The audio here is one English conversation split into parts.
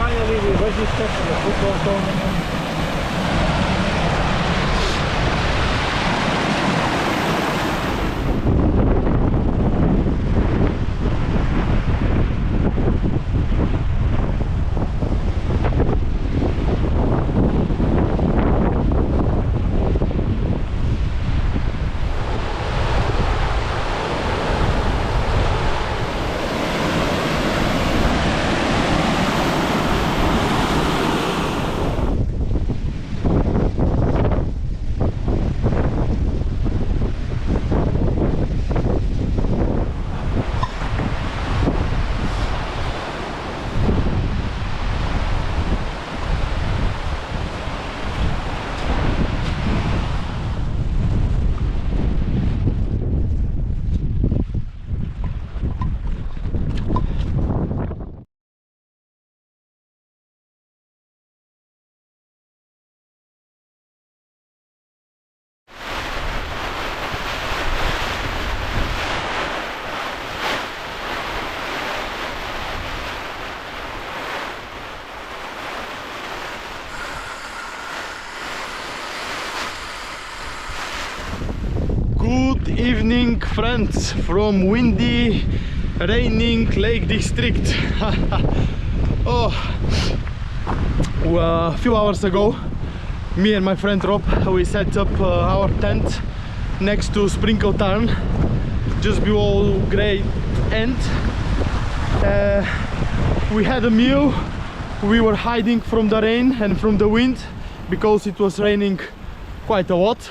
finally we registered for the football tournament. Good evening, friends, from windy, raining Lake District. Oh, well, a few hours ago, me and my friend Rob, we set up our tent next to Sprinkling Tarn, just below Great End. We had a meal. We were hiding from the rain and from the wind because it was raining quite a lot.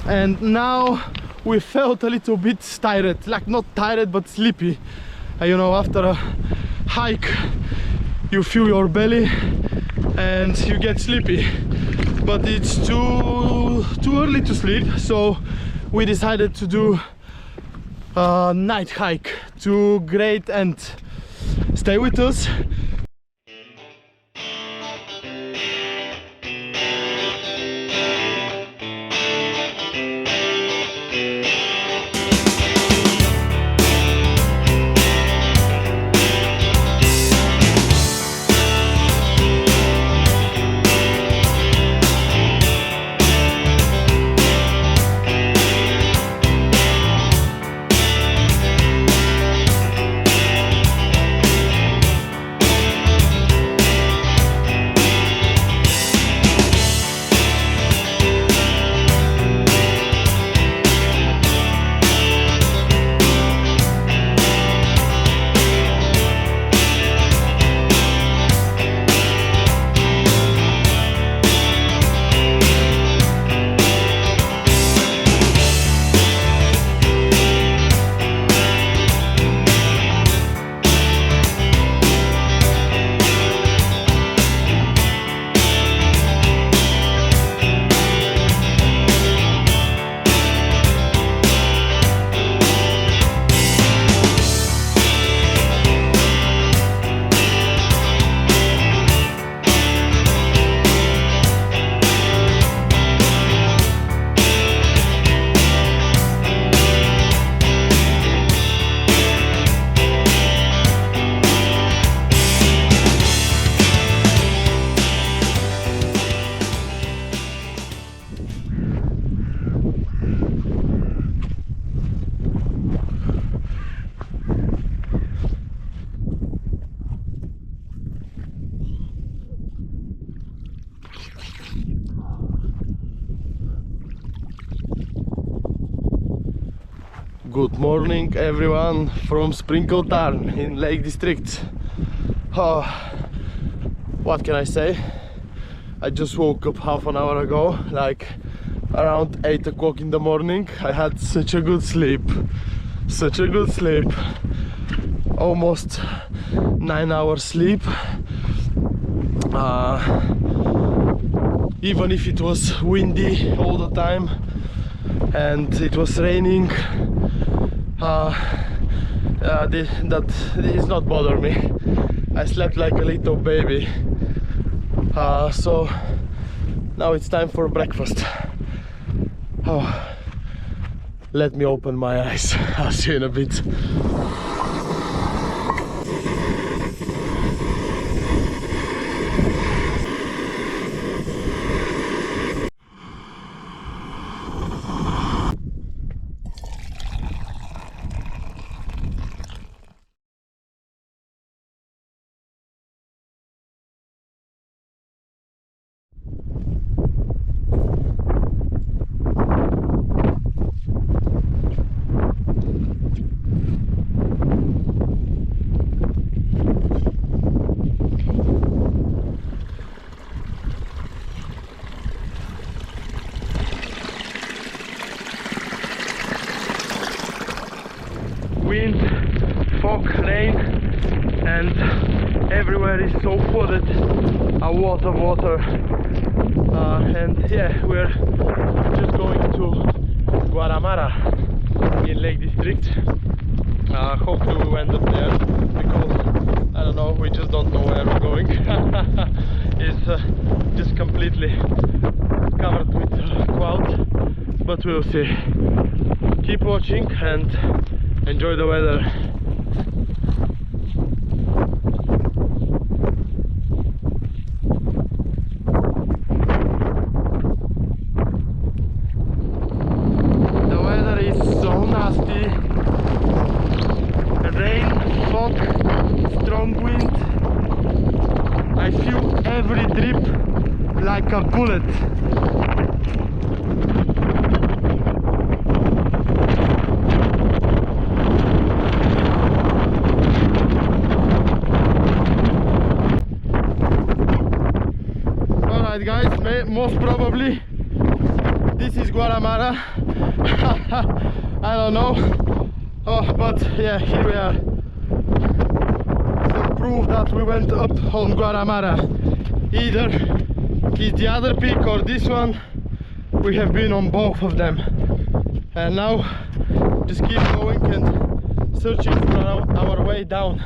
And now we felt a little bit tired, like not tired but sleepy. You know, after a hike you feel your belly and you get sleepy, but it's too early to sleep, so we decided to do a night hike to Great End. Stay with us. Good morning everyone from Sprinkling Tarn in Lake District. Oh, what can I say? I just woke up half an hour ago, like around 8 o'clock in the morning. I had such a good sleep, almost 9 hours sleep. Even if it was windy all the time and it was raining, that does not bother me. I slept like a little baby. So now it's time for breakfast. Oh, let me open my eyes. I'll see you in a bit. wind, fog, rain, and everywhere is so flooded, a lot of water. And yeah, we're just going to Glaramara in Lake District. Hopefully we end up there, because I don't know, we just don't know where we're going. It's just completely covered with clouds, but we'll see. Keep watching and enjoy the weather. The weather is so nasty. Rain, fog, strong wind. I feel every drip like a bullet. Alright guys, most probably this is Glaramara. I don't know. Oh, but yeah, here we are. For proof that we went up on Glaramara. Either it's the other peak or this one. We have been on both of them. And now just keep going and searching for our way down.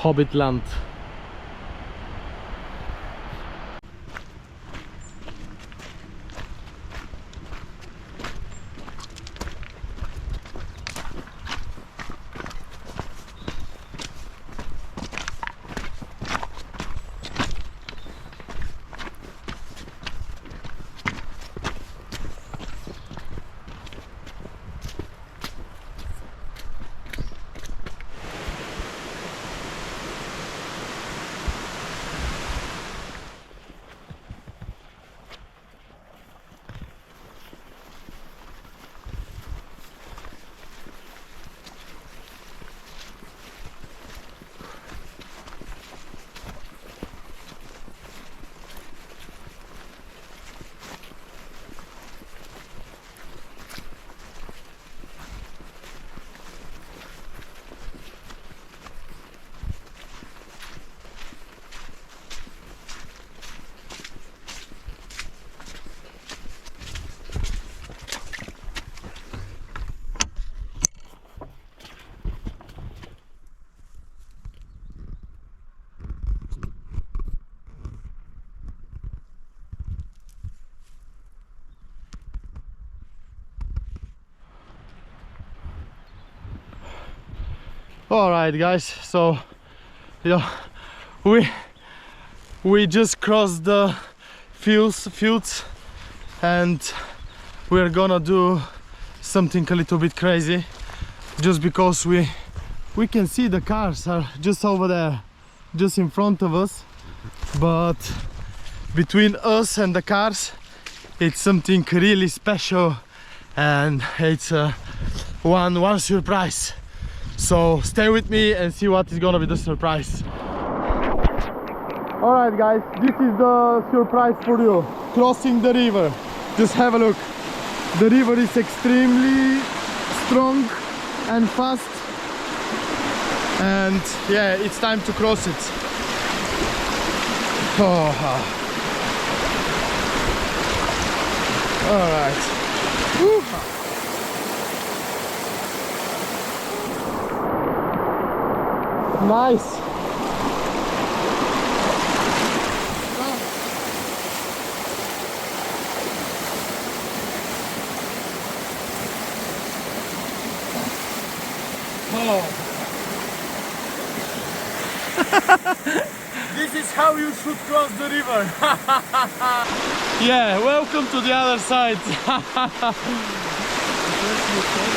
Hobbitland. Alright guys, so yeah, we just crossed the fields and we're gonna do something a little bit crazy, just because we can see the cars are just over there, just in front of us, but between us and the cars it's something really special, and it's one surprise. So stay with me and see what is gonna be the surprise. Alright guys, this is the surprise for you. Crossing the river. Just have a look. The river is extremely strong and fast. And yeah, it's time to cross it. Oh. Alright. Nice. Oh. This is how you should cross the river. Yeah, welcome to the other side. first you check